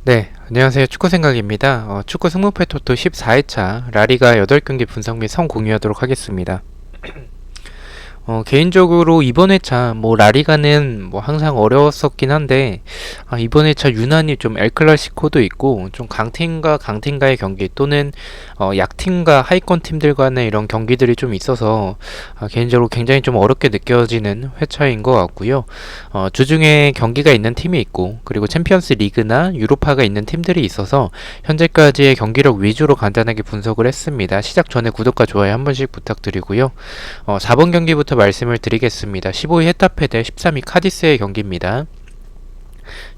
네, 안녕하세요. 축구생각입니다. 축구 승무패 토토 14회차 라리가 8경기 분석 및 성 공유하도록 하겠습니다. 개인적으로 이번 회차 라리가는 항상 어려웠었긴 한데 이번 회차 유난히 좀 엘클라시코도 있고 좀 강팀과 강팀과의 경기 또는 약팀과 하위권 팀들 간의 이런 경기들이 좀 있어서 개인적으로 굉장히 좀 어렵게 느껴지는 회차인 것 같고요. 주중에 경기가 있는 팀이 있고 그리고 챔피언스 리그나 유로파가 있는 팀들이 있어서 현재까지의 경기력 위주로 간단하게 분석을 했습니다. 시작 전에 구독과 좋아요 한 번씩 부탁드리고요. 4번 경기부터 말씀을 드리겠습니다. 15위 헤타페 대 13위 카디스의 경기입니다.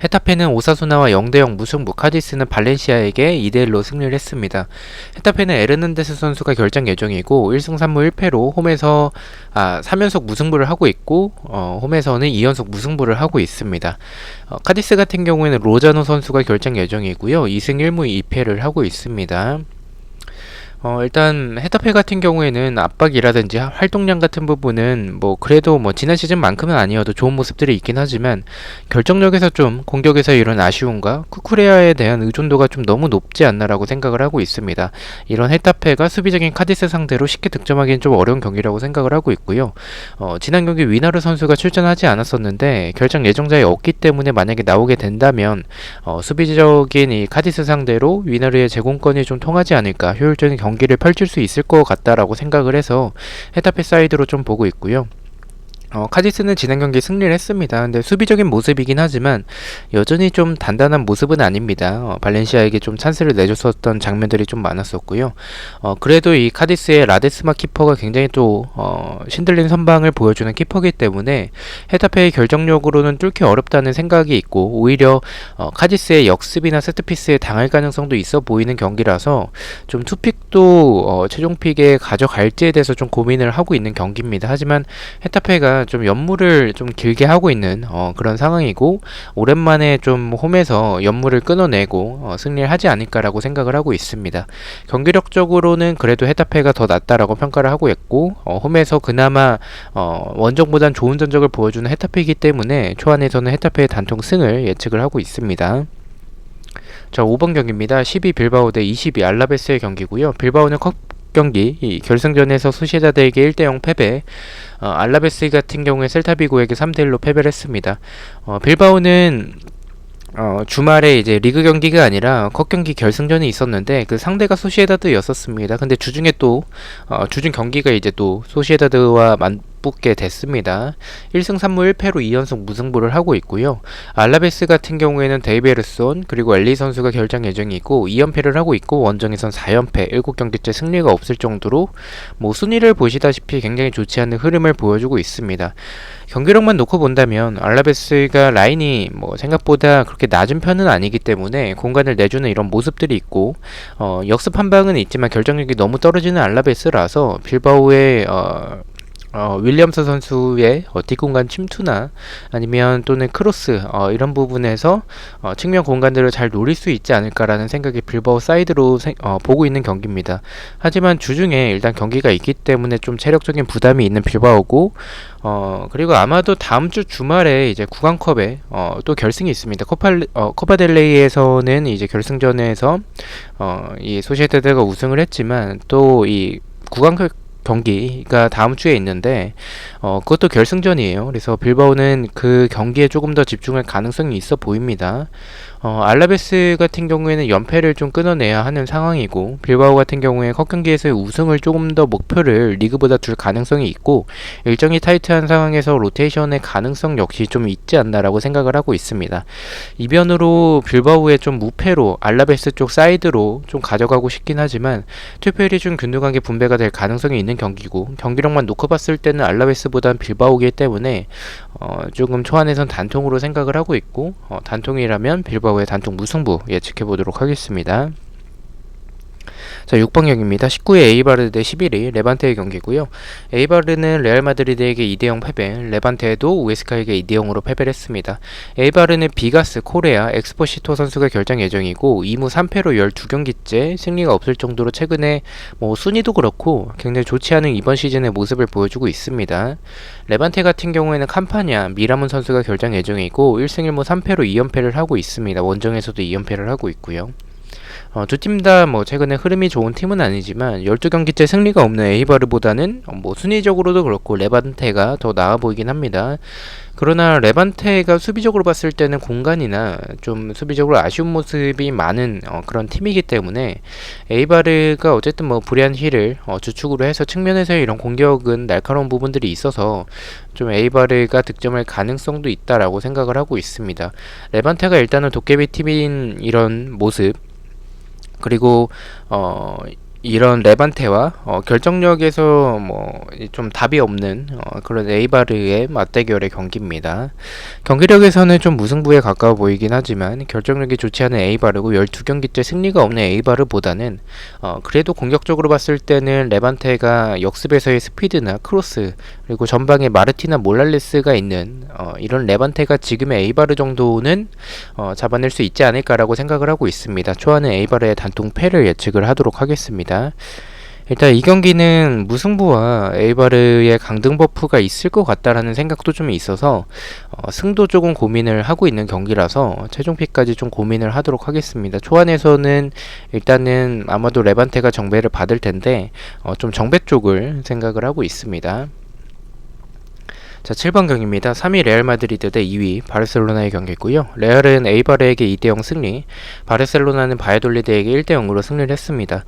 헤타페는 오사수나와 0대0 무승부, 카디스는 발렌시아에게 2대1로 승리를 했습니다. 헤타페는 에르난데스 선수가 결정 예정이고 1승 3무 1패로 홈에서 3연속 무승부를 하고 있고 홈에서는 2연속 무승부를 하고 있습니다. 카디스 같은 경우에는 로자노 선수가 결정 예정이고요. 2승 1무 2패를 하고 있습니다. 일단 헤타페 같은 경우에는 압박이라든지 활동량 같은 부분은 그래도 지난 시즌만큼은 아니어도 좋은 모습들이 있긴 하지만 결정력에서 좀 공격에서 이런 아쉬움과 쿠쿠레아에 대한 의존도가 좀 너무 높지 않나라고 생각을 하고 있습니다. 이런 헤타페가 수비적인 카디스 상대로 쉽게 득점하기는 좀 어려운 경기라고 생각을 하고 있고요. 지난 경기 위나르 선수가 출전하지 않았었는데 결정 예정자에 없기 때문에 만약에 나오게 된다면 수비적인 이 카디스 상대로 위나르의 제공권이 좀 통하지 않을까, 효율적인 경기를 펼칠 수 있을 것 같다라고 생각을 해서 헤타페 사이드로 좀 보고 있고요. 카디스는 지난 경기 승리를 했습니다. 근데 수비적인 모습이긴 하지만 여전히 좀 단단한 모습은 아닙니다. 발렌시아에게 좀 찬스를 내줬었던 장면들이 좀 많았었고요. 그래도 이 카디스의 라데스마 키퍼가 굉장히 또 신들린 선방을 보여주는 키퍼이기 때문에 헤타페의 결정력으로는 뚫기 어렵다는 생각이 있고 오히려 카디스의 역습이나 세트피스에 당할 가능성도 있어 보이는 경기라서 좀 투픽도 최종 픽에 가져갈지에 대해서 좀 고민을 하고 있는 경기입니다. 하지만 헤타페가 좀 연무를 좀 길게 하고 있는 그런 상황이고 오랜만에 좀 홈에서 연무를 끊어내고 승리를 하지 않을까라고 생각을 하고 있습니다. 경기력적으로는 그래도 헤타페가 더 낫다라고 평가를 하고 있고 홈에서 그나마 원정보단 좋은 전적을 보여주는 헤타페이기 때문에 초안에서는 헤타페의 단통 승을 예측을 하고 있습니다. 자, 5번 경기입니다. 12 빌바오 대 22 알라베스의 경기고요. 빌바오는 경기 이 결승전에서 소시에다드에게 1대0 패배, 알라베스 같은 경우에 셀타비고에게 3대1로 패배를 했습니다. 빌바오는 주말에 이제 리그 경기가 아니라 컵 경기 결승전이 있었는데 그 상대가 소시에다드였었습니다. 근데 주중에 또 주중 경기가 이제 또 소시에다드와 맞붙게 됐습니다. 1승 3무 1패로 2연속 무승부를 하고 있고요. 알라베스 같은 경우에는 데이베르손 그리고 엘리 선수가 결정 예정이고 2연패를 하고 있고 원정에선 4연패 7경기째 승리가 없을 정도로 순위를 보시다시피 굉장히 좋지 않은 흐름을 보여주고 있습니다. 경기력만 놓고 본다면 알라베스가 라인이 생각보다 그렇게 낮은 편은 아니기 때문에 공간을 내주는 이런 모습들이 있고 역습 한 방은 있지만 결정력이 너무 떨어지는 알라베스라서 빌바오의 윌리엄스 선수의 뒷공간 침투나 아니면 또는 크로스 이런 부분에서 측면 공간들을 잘 노릴 수 있지 않을까라는 생각이 빌바오 사이드로 보고 있는 경기입니다. 하지만 주중에 일단 경기가 있기 때문에 좀 체력적인 부담이 있는 빌바오고 그리고 아마도 다음 주 주말에 이제 구강컵에 또 결승이 있습니다. 코파델레이에서는 이제 결승전에서 이 소시에다드가 우승을 했지만 또 이 구강컵 경기가 다음 주에 있는데 그것도 결승전이에요. 그래서 빌바오는 그 경기에 조금 더 집중할 가능성이 있어 보입니다. 알라베스 같은 경우에는 연패를 좀 끊어내야 하는 상황이고 빌바오 같은 경우에 컵 경기에서의 우승을 조금 더 목표를 리그보다 둘 가능성이 있고 일정이 타이트한 상황에서 로테이션의 가능성 역시 좀 있지 않나라고 생각을 하고 있습니다. 이변으로 빌바오의 좀 무패로 알라베스 쪽 사이드로 좀 가져가고 싶긴 하지만 투표율이 좀 균등하게 분배가 될 가능성이 있는 경기고 경기력만 놓고 봤을 때는 알라베스보단 빌바오이기 때문에 조금 초안에선 단통으로 생각을 하고 있고 단통이라면 빌바오의 단통 무승부 예측해 보도록 하겠습니다. 자, 6번 경기입니다. 19위 에이바르 대 11위 레반테의 경기고요. 에이바르는 레알 마드리드에게 2대0 패배, 레반테도 우에스카에게 2대0으로 패배를 했습니다. 에이바르는 비가스, 코레아, 엑스포시토 선수가 결정 예정이고 2무 3패로 12경기째 승리가 없을 정도로 최근에 순위도 그렇고 굉장히 좋지 않은 이번 시즌의 모습을 보여주고 있습니다. 레반테 같은 경우에는 캄파냐, 미라문 선수가 결정 예정이고 1승 1무 3패로 2연패를 하고 있습니다. 원정에서도 2연패를 하고 있고요. 두 팀 다 최근에 흐름이 좋은 팀은 아니지만 12경기째 승리가 없는 에이바르보다는 순위적으로도 그렇고 레반테가 더 나아 보이긴 합니다. 그러나 레반테가 수비적으로 봤을 때는 공간이나 좀 수비적으로 아쉬운 모습이 많은 그런 팀이기 때문에 에이바르가 어쨌든 브리안 힐을 주축으로 해서 측면에서의 이런 공격은 날카로운 부분들이 있어서 좀 에이바르가 득점할 가능성도 있다라고 생각을 하고 있습니다. 레반테가 일단은 도깨비 팀인 이런 모습, 그리고 이런 레반테와 결정력에서 좀 답이 없는 그런 에이바르의 맞대결의 경기입니다. 경기력에서는 좀 무승부에 가까워 보이긴 하지만 결정력이 좋지 않은 에이바르고 12경기째 승리가 없는 에이바르보다는 그래도 공격적으로 봤을 때는 레반테가 역습에서의 스피드나 크로스, 그리고 전방에 마르티나 몰랄레스가 있는 이런 레반테가 지금의 에이바르 정도는 잡아낼 수 있지 않을까라고 생각을 하고 있습니다. 초안은 에이바르의 단통 패를 예측을 하도록 하겠습니다. 일단 이 경기는 무승부와 에이바르의 강등 버프가 있을 것 같다라는 생각도 좀 있어서 승도 조금 고민을 하고 있는 경기라서 최종픽까지 좀 고민을 하도록 하겠습니다. 초안에서는 일단은 아마도 레반테가 정배를 받을 텐데 좀 정배 쪽을 생각을 하고 있습니다. 자, 7번 경기입니다. 3위 레알 마드리드 대 2위 바르셀로나의 경기고요. 레알은 에이바르에게 2대0 승리, 바르셀로나는 바이돌리드에게 1대0으로 승리를 했습니다.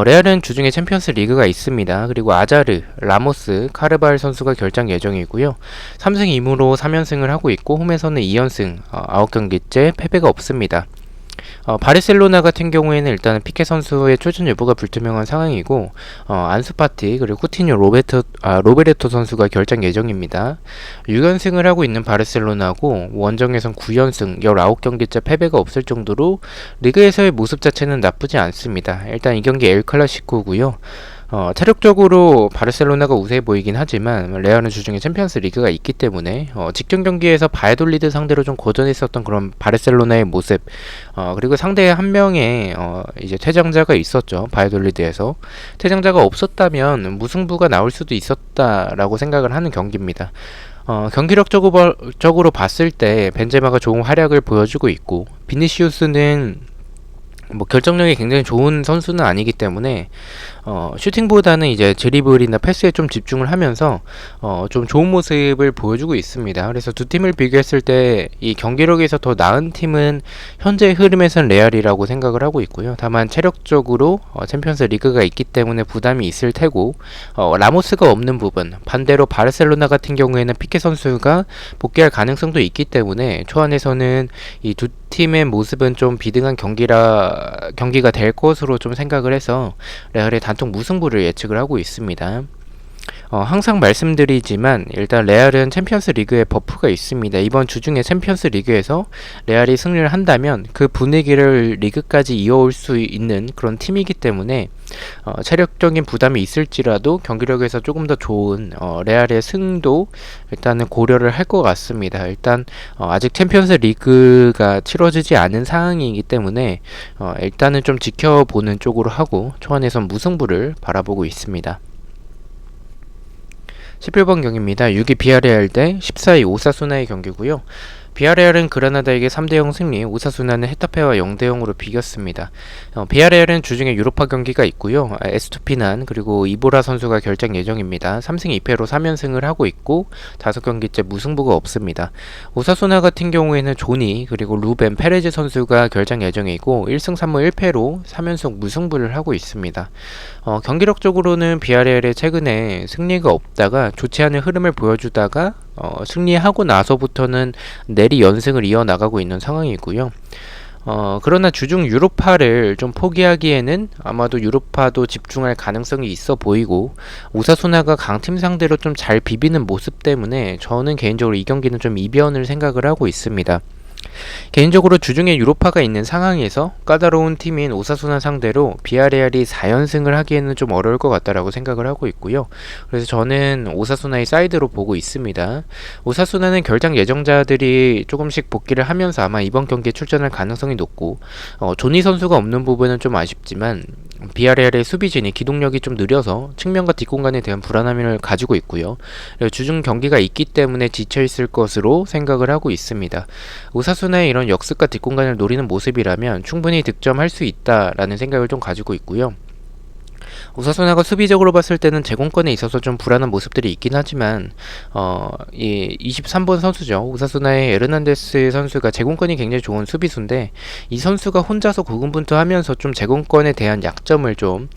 레알은 주중에 챔피언스 리그가 있습니다. 그리고 아자르, 라모스, 카르발 선수가 결장 예정이고요. 3승 2무로 3연승을 하고 있고 홈에서는 2연승, 9경기째 패배가 없습니다. 바르셀로나 같은 경우에는 일단은 피케 선수의 출전 여부가 불투명한 상황이고 안수파티 그리고 쿠티뉴 로베르토 선수가 결장 예정입니다. 6연승을 하고 있는 바르셀로나고 원정에선 9연승 19경기째 패배가 없을 정도로 리그에서의 모습 자체는 나쁘지 않습니다. 일단 이 경기 엘 클라시코고요. 체력적으로 바르셀로나가 우세해 보이긴 하지만 레알은 주중에 챔피언스 리그가 있기 때문에 직전 경기에서 바이돌리드 상대로 좀 고전했었던 그런 바르셀로나의 모습, 그리고 상대에 한 명의 이제 퇴장자가 있었죠. 바이돌리드에서 퇴장자가 없었다면 무승부가 나올 수도 있었다라고 생각을 하는 경기입니다. 경기력적으로 봤을 때 벤제마가 좋은 활약을 보여주고 있고 비니시우스는 결정력이 굉장히 좋은 선수는 아니기 때문에 슈팅보다는 이제 드리블이나 패스에 좀 집중을 하면서 좀 좋은 모습을 보여주고 있습니다. 그래서 두 팀을 비교했을 때 이 경기력에서 더 나은 팀은 현재 흐름에선 레알이라고 생각을 하고 있고요. 다만 체력적으로 챔피언스 리그가 있기 때문에 부담이 있을 테고 라모스가 없는 부분, 반대로 바르셀로나 같은 경우에는 피케 선수가 복귀할 가능성도 있기 때문에 초안에서는 이 두 팀의 모습은 좀 비등한 경기가 될 것으로 좀 생각을 해서 레알의 단통 무승부를 예측을 하고 있습니다. 항상 말씀드리지만 일단 레알은 챔피언스 리그에 버프가 있습니다. 이번 주중에 챔피언스 리그에서 레알이 승리를 한다면 그 분위기를 리그까지 이어올 수 있는 그런 팀이기 때문에 체력적인 부담이 있을지라도 경기력에서 조금 더 좋은 레알의 승도 일단은 고려를 할 것 같습니다. 일단 아직 챔피언스 리그가 치러지지 않은 상황이기 때문에 일단은 좀 지켜보는 쪽으로 하고 초안에선 무승부를 바라보고 있습니다. 11번 경기입니다. 6위 비아레알 대 14위 오사수나의 경기고요. 비아레알은 그라나다에게 3대0 승리, 오사수나는 헤타페와 0대0으로 비겼습니다. 비아레알은 주중에 유로파 경기가 있고요. 에스투피난 그리고 이보라 선수가 결장 예정입니다. 3승 2패로 3연승을 하고 있고 5경기째 무승부가 없습니다. 오사수나 같은 경우에는 조니 그리고 루벤 페레즈 선수가 결장 예정이고 1승 3무 1패로 3연속 무승부를 하고 있습니다. 경기력적으로는 비아레알의 최근에 승리가 없다가 좋지 않은 흐름을 보여주다가 승리하고 나서부터는 내리 연승을 이어나가고 있는 상황이고요. 그러나 주중 유로파를 좀 포기하기에는 아마도 유로파도 집중할 가능성이 있어 보이고 오사수나가 강팀 상대로 좀 잘 비비는 모습 때문에 저는 개인적으로 이 경기는 좀 이변을 생각을 하고 있습니다. 개인적으로 주중에 유로파가 있는 상황에서 까다로운 팀인 오사수나 상대로 비아레알이 4연승을 하기에는 좀 어려울 것 같다라고 생각을 하고 있고요. 그래서 저는 오사수나의 사이드로 보고 있습니다. 오사수나는 결장 예정자들이 조금씩 복귀를 하면서 아마 이번 경기에 출전할 가능성이 높고 조니 선수가 없는 부분은 좀 아쉽지만 비아레알의 수비진이 기동력이 좀 느려서 측면과 뒷공간에 대한 불안함을 가지고 있고요. 주중 경기가 있기 때문에 지쳐있을 것으로 생각을 하고 있습니다. 오사수나의 이런 역습과 뒷공간을 노리는 모습이라면 충분히 득점할 수 있다라는 생각을 좀 가지고 있고요. 오사수나가 수비적으로 봤을 때는 제공권에 있어서 좀 불안한 모습들이 있긴 하지만 이 23번 선수죠. 오사수나의 에르난데스 선수가 제공권이 굉장히 좋은 수비수인데 이 선수가 혼자서 고군분투하면서 좀 제공권에 대한 약점을 좀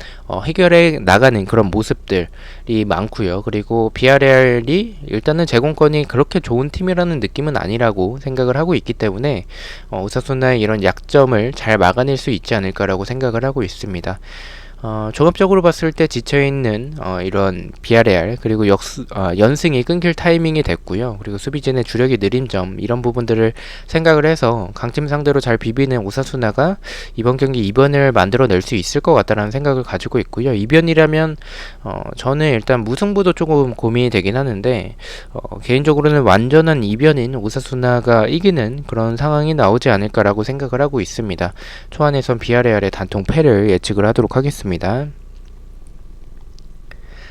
해결해 나가는 그런 모습들이 많고요. 그리고 비아레알이 일단은 제공권이 그렇게 좋은 팀이라는 느낌은 아니라고 생각을 하고 있기 때문에 오사수나의 이런 약점을 잘 막아낼 수 있지 않을까라고 생각을 하고 있습니다. 종합적으로 봤을 때 지쳐있는 이런 비아레알 그리고 연승이 끊길 타이밍이 됐고요. 그리고 수비진의 주력이 느린 점 이런 부분들을 생각을 해서 강팀 상대로 잘 비비는 오사수나가 이번 경기 이변을 만들어낼 수 있을 것 같다라는 생각을 가지고 있고요. 이변이라면 저는 일단 무승부도 조금 고민이 되긴 하는데 개인적으로는 완전한 이변인 오사수나가 이기는 그런 상황이 나오지 않을까라고 생각을 하고 있습니다. 초안에선 비아레알의 단통 패를 예측을 하도록 하겠습니다.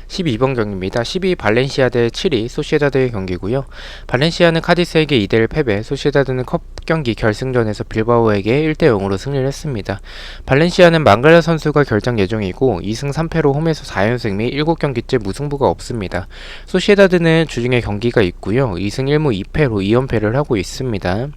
12번 경기입니다. 12 발렌시아 대 7위 소시에다드의 경기고요. 발렌시아는 카디스에게 2대1 패배, 소시에다드는 컵 경기 결승전에서 빌바오에게 1대0으로 승리를 했습니다. 발렌시아는 망갈라 선수가 결장 예정이고 2승 3패로 홈에서 4연승 및 7경기째 무승부가 없습니다. 소시에다드는 주중에 경기가 있고요. 2승 1무 2패로 2연패를 하고 있습니다.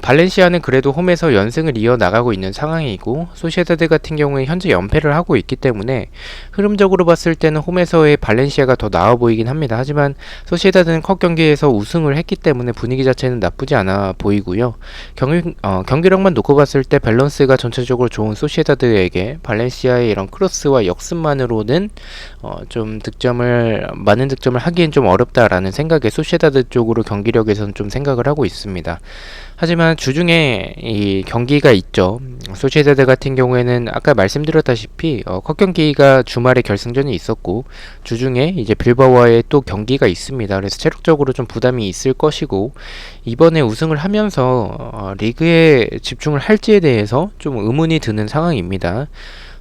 발렌시아는 그래도 홈에서 연승을 이어나가고 있는 상황이고 소시에다드 같은 경우에 현재 연패를 하고 있기 때문에 흐름적으로 봤을 때는 홈에서의 발렌시아가 더 나아 보이긴 합니다. 하지만 소시에다드는 컵 경기에서 우승을 했기 때문에 분위기 자체는 나쁘지 않아 보이고요. 경기력만 놓고 봤을 때 밸런스가 전체적으로 좋은 소시에다드에게 발렌시아의 이런 크로스와 역습만으로는 좀 많은 득점을 하기엔 좀 어렵다라는 생각에 소시에다드 쪽으로 경기력에서는 좀 생각을 하고 있습니다. 하지만 주중에 이 경기가 있죠. 소시에다드 같은 경우에는 아까 말씀드렸다시피 컵 경기가 주말에 결승전이 있었고 주중에 이제 빌바오와의 또 경기가 있습니다. 그래서 체력적으로 좀 부담이 있을 것이고 이번에 우승을 하면서 리그에 집중을 할지에 대해서 좀 의문이 드는 상황입니다.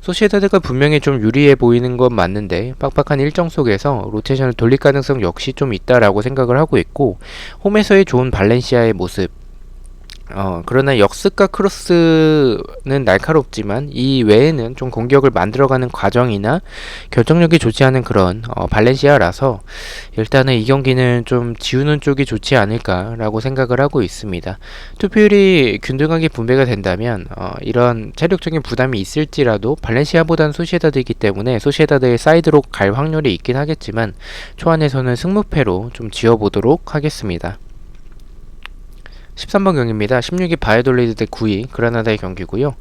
소시에다드가 분명히 좀 유리해 보이는 건 맞는데 빡빡한 일정 속에서 로테이션을 돌릴 가능성 역시 좀 있다라고 생각을 하고 있고 홈에서의 좋은 발렌시아의 모습 그러나 역습과 크로스는 날카롭지만 이 외에는 좀 공격을 만들어가는 과정이나 결정력이 좋지 않은 그런 발렌시아라서 일단은 이 경기는 좀 지우는 쪽이 좋지 않을까라고 생각을 하고 있습니다. 투표율이 균등하게 분배가 된다면 이런 체력적인 부담이 있을지라도 발렌시아보다는 소시에다드이기 때문에 소시에다드의 사이드로 갈 확률이 있긴 하겠지만 초안에서는 승무패로 좀 지어보도록 하겠습니다. 13번 경기입니다. 16위 바이돌리드 대 9위 그라나다의 경기고요.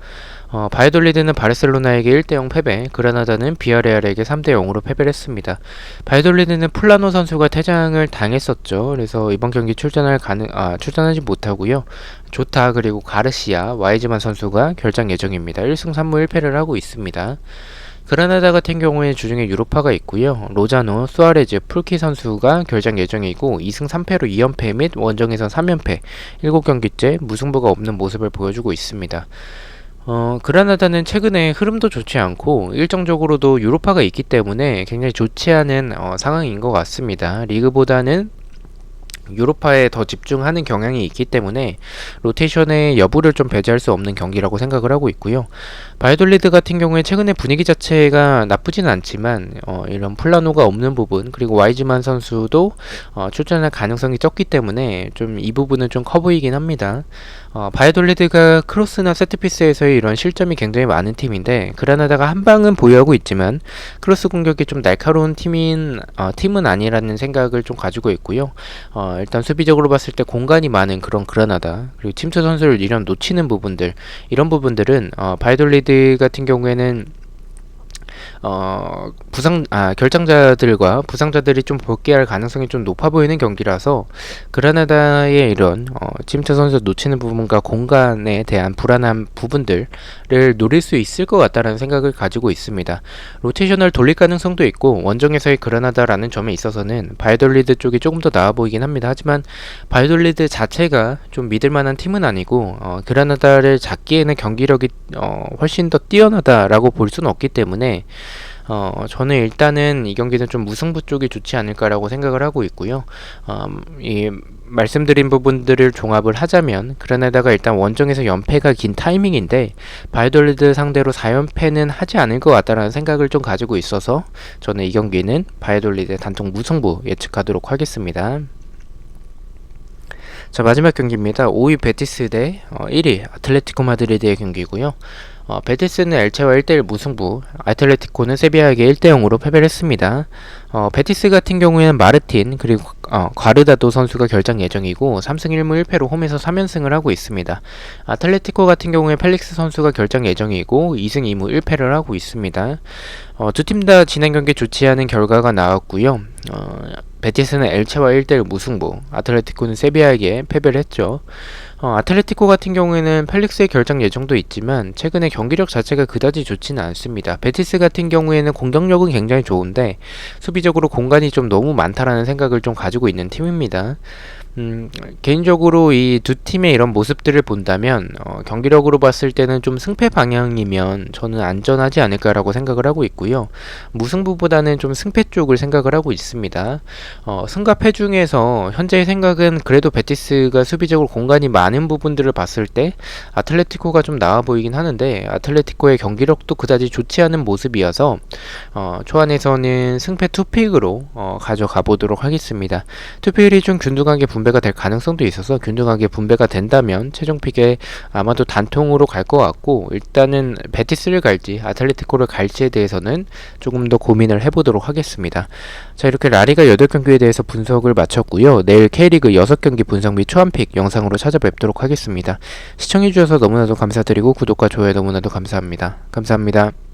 바이돌리드는 바르셀로나에게 1대0 패배, 그라나다는 비아레알에게 3대0으로 패배를 했습니다. 바이돌리드는 플라노 선수가 퇴장을 당했었죠. 그래서 이번 경기 출전하지 못하고요. 조타 그리고 가르시아, 와이즈만 선수가 결장 예정입니다. 1승 3무 1패를 하고 있습니다. 그라나다 같은 경우에 주중에 유로파가 있고요. 로자노, 수아레즈, 풀키 선수가 결장 예정이고 2승 3패로 2연패 및 원정에서 3연패 7경기째 무승부가 없는 모습을 보여주고 있습니다. 그라나다는 최근에 흐름도 좋지 않고 일정적으로도 유로파가 있기 때문에 굉장히 좋지 않은 상황인 것 같습니다. 리그보다는 유로파에 더 집중하는 경향이 있기 때문에 로테이션의 여부를 좀 배제할 수 없는 경기라고 생각을 하고 있고요. 바이돌리드 같은 경우에 최근에 분위기 자체가 나쁘진 않지만 이런 플라노가 없는 부분 그리고 와이즈만 선수도 출전할 가능성이 적기 때문에 좀 이 부분은 좀 커 보이긴 합니다. 바이돌리드가 크로스나 세트피스에서의 이런 실점이 굉장히 많은 팀인데 그라나다가 한 방은 보유하고 있지만 크로스 공격이 좀 날카로운 팀은 아니라는 생각을 좀 가지고 있고요. 일단 수비적으로 봤을 때 공간이 많은 그런 그라나다 그리고 침투 선수를 놓치는 부분들 이런 부분들은 바이돌리드 같은 경우에는 결장자들과 부상자들이 좀 복귀할 가능성이 좀 높아 보이는 경기라서 그라나다의 이런 침투 선수 놓치는 부분과 공간에 대한 불안한 부분들을 노릴 수 있을 것 같다는 생각을 가지고 있습니다. 로테이션을 돌릴 가능성도 있고 원정에서의 그라나다라는 점에 있어서는 바이돌리드 쪽이 조금 더 나아 보이긴 합니다. 하지만 바이돌리드 자체가 좀 믿을 만한 팀은 아니고 그라나다를 잡기에는 경기력이 훨씬 더 뛰어나다라고 볼 수는 없기 때문에 저는 일단은 이 경기는 좀 무승부 쪽이 좋지 않을까라고 생각을 하고 있고요. 이 말씀드린 부분들을 종합을 하자면 그라나다가 일단 원정에서 연패가 긴 타이밍인데 바이돌리드 상대로 4연패는 하지 않을 것 같다라는 생각을 좀 가지고 있어서 저는 이 경기는 바이돌리드 단통 무승부 예측하도록 하겠습니다. 자, 마지막 경기입니다. 5위 베티스 대 1위 아틀레티코 마드리드의 경기고요. 베티스는 엘체와 1대1 무승부, 아틀레티코는 세비야에게 1대0으로 패배를 했습니다. 베티스 같은 경우에는 마르틴 그리고 과르다도 선수가 결장 예정이고 3승 1무 1패로 홈에서 3연승을 하고 있습니다. 아틀레티코 같은 경우에 펠릭스 선수가 결장 예정이고 2승 2무 1패를 하고 있습니다. 두 팀 다 지난 경기 좋지 않은 결과가 나왔고요. 베티스는 엘체와 1대1 무승부, 아틀레티코는 세비야에게 패배를 했죠. 아틀레티코 같은 경우에는 펠릭스의 결장 예정도 있지만 최근에 경기력 자체가 그다지 좋지는 않습니다. 베티스 같은 경우에는 공격력은 굉장히 좋은데 수비적으로 공간이 좀 너무 많다라는 생각을 좀 가지고 있는 팀입니다. 개인적으로 이 두 팀의 이런 모습들을 본다면 경기력으로 봤을 때는 좀 승패 방향이면 저는 안전하지 않을까라고 생각을 하고 있고요. 무승부보다는 좀 승패 쪽을 생각을 하고 있습니다. 승과 패 중에서 현재의 생각은 그래도 베티스가 수비적으로 공간이 많은 부분들을 봤을 때 아틀레티코가 좀 나아 보이긴 하는데 아틀레티코의 경기력도 그다지 좋지 않은 모습이어서 초안에서는 승패 투픽으로 가져가 보도록 하겠습니다. 투픽이 좀 균등하게 분배가 될 가능성도 있어서 균등하게 분배가 된다면 최종 픽에 아마도 단통으로 갈 것 같고 일단은 베티스를 갈지 아틀레티코를 갈지에 대해서는 조금 더 고민을 해보도록 하겠습니다. 자, 이렇게 라리가 8경기에 대해서 분석을 마쳤고요. 내일 K리그 6경기 분석 및 초안픽 영상으로 찾아뵙도록 하겠습니다. 시청해주셔서 너무나도 감사드리고 구독과 좋아요 너무나도 감사합니다. 감사합니다.